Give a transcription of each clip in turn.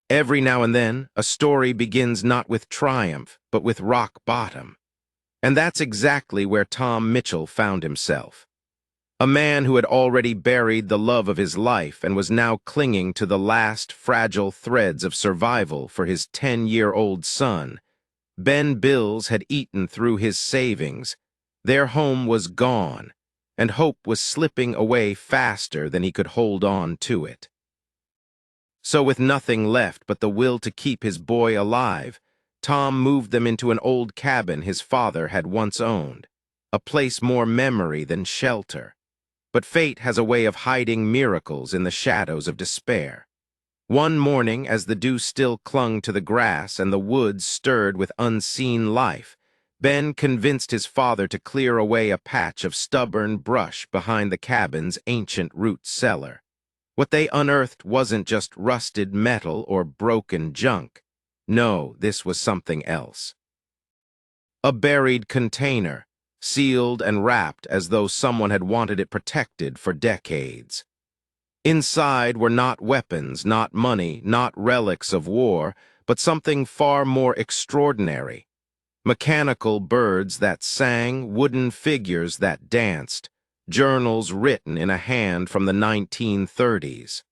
Every now and then, a story begins not with triumph, but with rock bottom. And that's exactly where Tom Mitchell found himself. A man who had already buried the love of his life and was now clinging to the last fragile threads of survival for his 10-year-old son. Ben Bills had eaten through his savings. Their home was gone, and hope was slipping away faster than he could hold on to it. So with nothing left but the will to keep his boy alive, Tom moved them into an old cabin his father had once owned, a place more memory than shelter. But fate has a way of hiding miracles in the shadows of despair. One morning, as the dew still clung to the grass and the woods stirred with unseen life, Ben convinced his father to clear away a patch of stubborn brush behind the cabin's ancient root cellar. What they unearthed wasn't just rusted metal or broken junk. No, this was something else. A buried container, sealed and wrapped as though someone had wanted it protected for decades. Inside were not weapons, not money, not relics of war, but something far more extraordinary. Mechanical birds that sang, wooden figures that danced, journals written in a hand from the 1930s.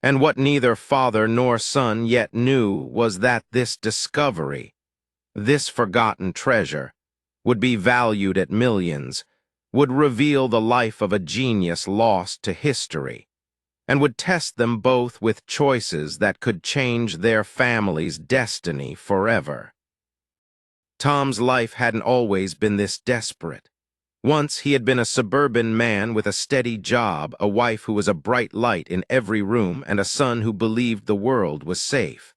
And what neither father nor son yet knew was that this discovery, this forgotten treasure, would be valued at millions, would reveal the life of a genius lost to history, and would test them both with choices that could change their family's destiny forever. Tom's life hadn't always been this desperate. Once he had been a suburban man with a steady job, a wife who was a bright light in every room, and a son who believed the world was safe.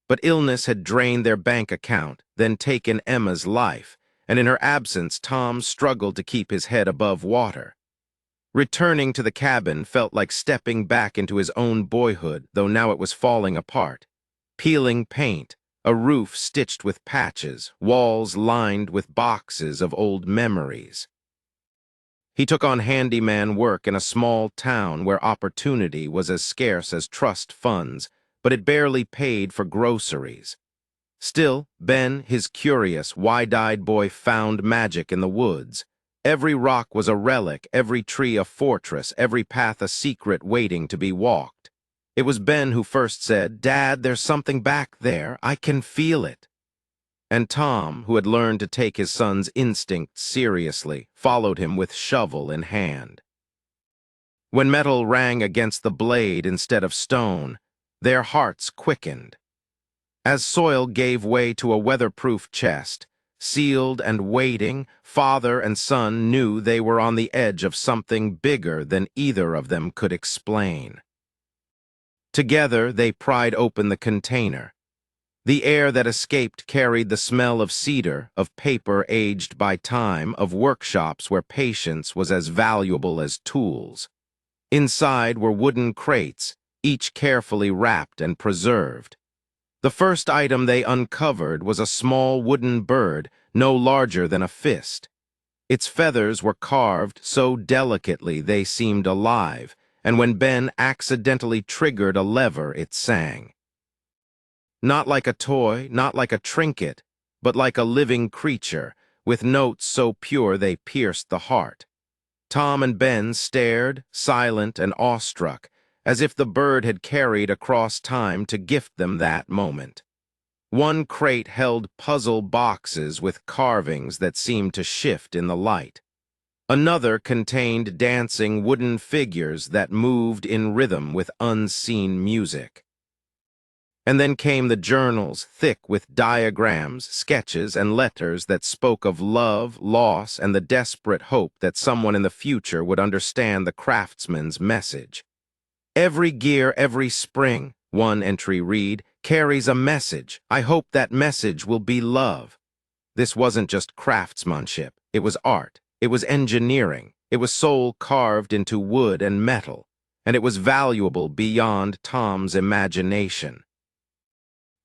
But illness had drained their bank account, then taken Emma's life, and in her absence Tom struggled to keep his head above water. Returning to the cabin felt like stepping back into his own boyhood, though now it was falling apart. Peeling paint, a roof stitched with patches, walls lined with boxes of old memories. He took on handyman work in a small town where opportunity was as scarce as trust funds, but it barely paid for groceries. Still, Ben, his curious, wide-eyed boy, found magic in the woods. Every rock was a relic, every tree a fortress, every path a secret waiting to be walked. It was Ben who first said, "Dad, there's something back there. I can feel it." And Tom, who had learned to take his son's instincts seriously, followed him with shovel in hand. When metal rang against the blade instead of stone, their hearts quickened. As soil gave way to a weatherproof chest, sealed and waiting, father and son knew they were on the edge of something bigger than either of them could explain. Together, they pried open the container. The air that escaped carried the smell of cedar, of paper aged by time, of workshops where patience was as valuable as tools. Inside were wooden crates, each carefully wrapped and preserved. The first item they uncovered was a small wooden bird, no larger than a fist. Its feathers were carved so delicately they seemed alive, and when Ben accidentally triggered a lever, it sang. Not like a toy, not like a trinket, but like a living creature, with notes so pure they pierced the heart. Tom and Ben stared, silent and awestruck, as if the bird had carried across time to gift them that moment. One crate held puzzle boxes with carvings that seemed to shift in the light. Another contained dancing wooden figures that moved in rhythm with unseen music. And then came the journals, thick with diagrams, sketches, and letters that spoke of love, loss, and the desperate hope that someone in the future would understand the craftsman's message. "Every gear, every spring," one entry read, "carries a message. I hope that message will be love." This wasn't just craftsmanship. It was art. It was engineering. It was soul carved into wood and metal. And it was valuable beyond Tom's imagination.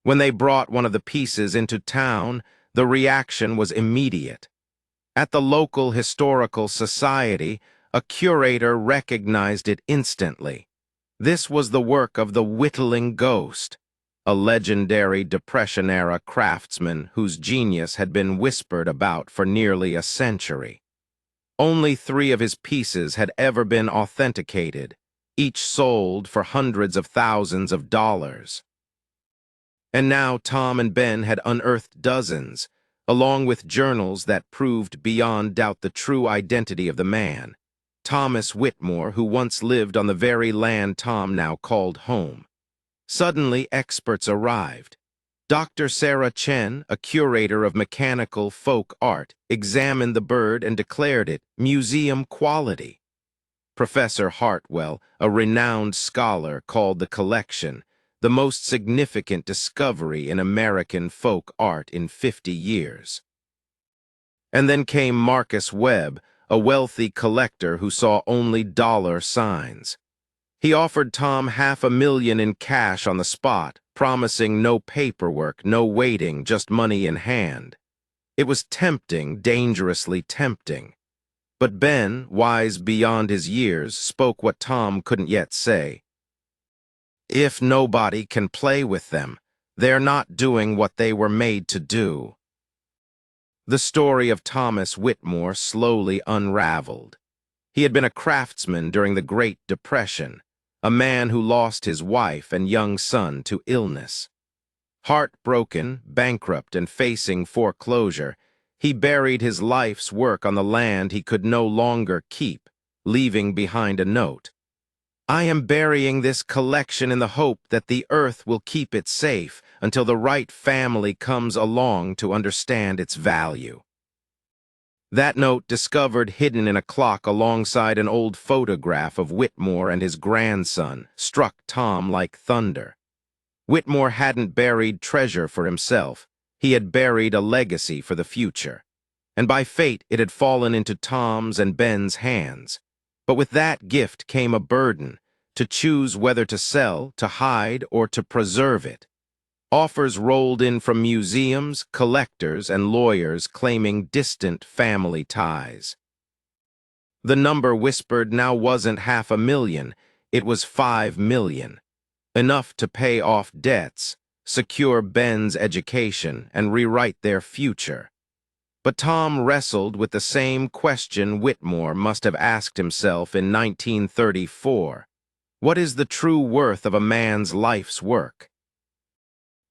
When they brought one of the pieces into town, the reaction was immediate. At the local historical society, a curator recognized it instantly. This was the work of the whittling ghost, a legendary Depression-era craftsman whose genius had been whispered about for nearly a century. Only 3 of his pieces had ever been authenticated, each sold for hundreds of thousands of dollars. And now Tom and Ben had unearthed dozens, along with journals that proved beyond doubt the true identity of the man, Thomas Whitmore, who once lived on the very land Tom now called home. Suddenly, experts arrived. Dr. Sarah Chen, a curator of mechanical folk art, examined the bird and declared it museum quality. Professor Hartwell, a renowned scholar, called the collection the most significant discovery in American folk art in 50 years. And then came Marcus Webb, a wealthy collector who saw only dollar signs. He offered Tom $500,000 in cash on the spot, promising no paperwork, no waiting, just money in hand. It was tempting, dangerously tempting. But Ben, wise beyond his years, spoke what Tom couldn't yet say. If nobody can play with them, they're not doing what they were made to do. The story of Thomas Whitmore slowly unraveled. He had been a craftsman during the Great Depression, a man who lost his wife and young son to illness. Heartbroken, bankrupt, and facing foreclosure, he buried his life's work on the land he could no longer keep, leaving behind a note. "I am burying this collection in the hope that the earth will keep it safe until the right family comes along to understand its value." That note, discovered hidden in a clock alongside an old photograph of Whitmore and his grandson, struck Tom like thunder. Whitmore hadn't buried treasure for himself. He had buried a legacy for the future. And by fate, it had fallen into Tom's and Ben's hands. But with that gift came a burden, to choose whether to sell, to hide, or to preserve it. Offers rolled in from museums, collectors, and lawyers claiming distant family ties. The number whispered now wasn't $500,000, it was $5 million. Enough to pay off debts, secure Ben's education, and rewrite their future. But Tom wrestled with the same question Whitmore must have asked himself in 1934. What is the true worth of a man's life's work?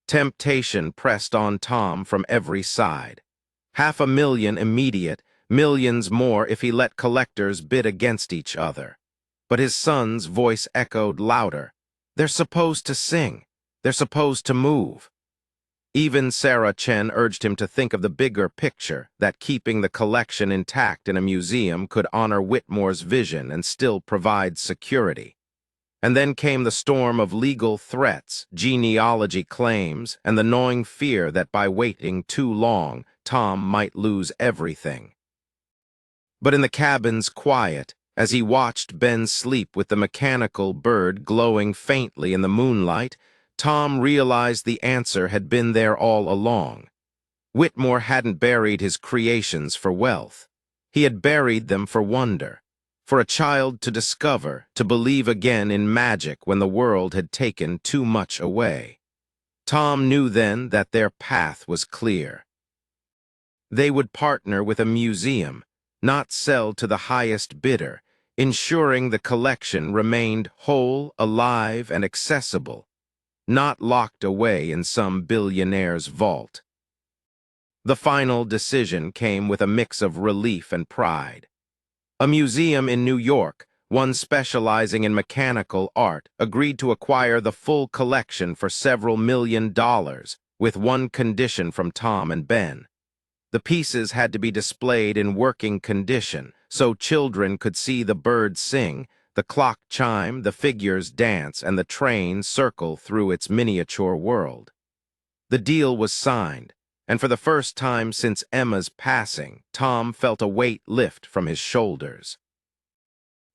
Temptation pressed on Tom from every side. $500,000 immediate, millions more if he let collectors bid against each other. But his son's voice echoed louder. They're supposed to sing. They're supposed to move. Even Sarah Chen urged him to think of the bigger picture, that keeping the collection intact in a museum could honor Whitmore's vision and still provide security. And then came the storm of legal threats, genealogy claims, and the gnawing fear that by waiting too long, Tom might lose everything. But in the cabin's quiet, as he watched Ben sleep with the mechanical bird glowing faintly in the moonlight, Tom realized the answer had been there all along. Whitmore hadn't buried his creations for wealth. He had buried them for wonder, for a child to discover, to believe again in magic when the world had taken too much away. Tom knew then that their path was clear. They would partner with a museum, not sell to the highest bidder, ensuring the collection remained whole, alive, and accessible, not locked away in some billionaire's vault. The final decision came with a mix of relief and pride. A museum in New York, one specializing in mechanical art, agreed to acquire the full collection for several $1 million, with one condition from Tom and Ben. The pieces had to be displayed in working condition, so children could see the bird sing, the clock chime, the figures dance, and the train circle through its miniature world. The deal was signed, and for the first time since Emma's passing, Tom felt a weight lift from his shoulders.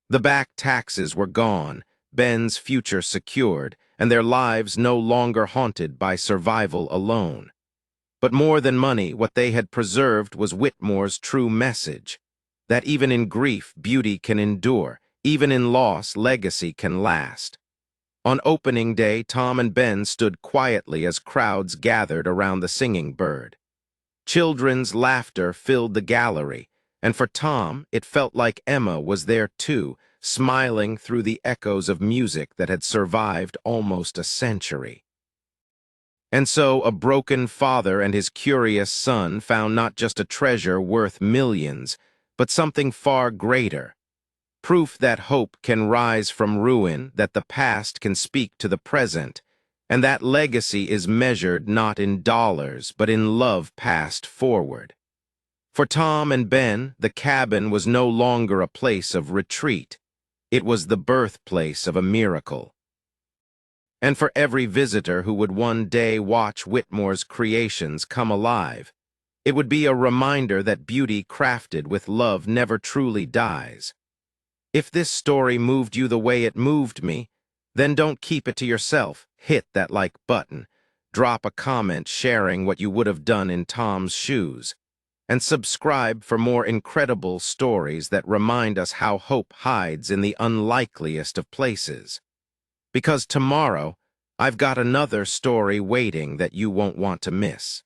The back taxes were gone, Ben's future secured, and their lives no longer haunted by survival alone. But more than money, what they had preserved was Whitmore's true message, that even in grief, beauty can endure, even in loss, legacy can last. On opening day, Tom and Ben stood quietly as crowds gathered around the singing bird. Children's laughter filled the gallery, and for Tom, it felt like Emma was there too, smiling through the echoes of music that had survived almost a century. And so a broken father and his curious son found not just a treasure worth millions, but something far greater. Proof that hope can rise from ruin, that the past can speak to the present, and that legacy is measured not in dollars, but in love passed forward. For Tom and Ben, the cabin was no longer a place of retreat. It was the birthplace of a miracle. And for every visitor who would one day watch Whitmore's creations come alive, it would be a reminder that beauty crafted with love never truly dies. If this story moved you the way it moved me, then don't keep it to yourself. Hit that like button, drop a comment sharing what you would have done in Tom's shoes, and subscribe for more incredible stories that remind us how hope hides in the unlikeliest of places. Because tomorrow, I've got another story waiting that you won't want to miss.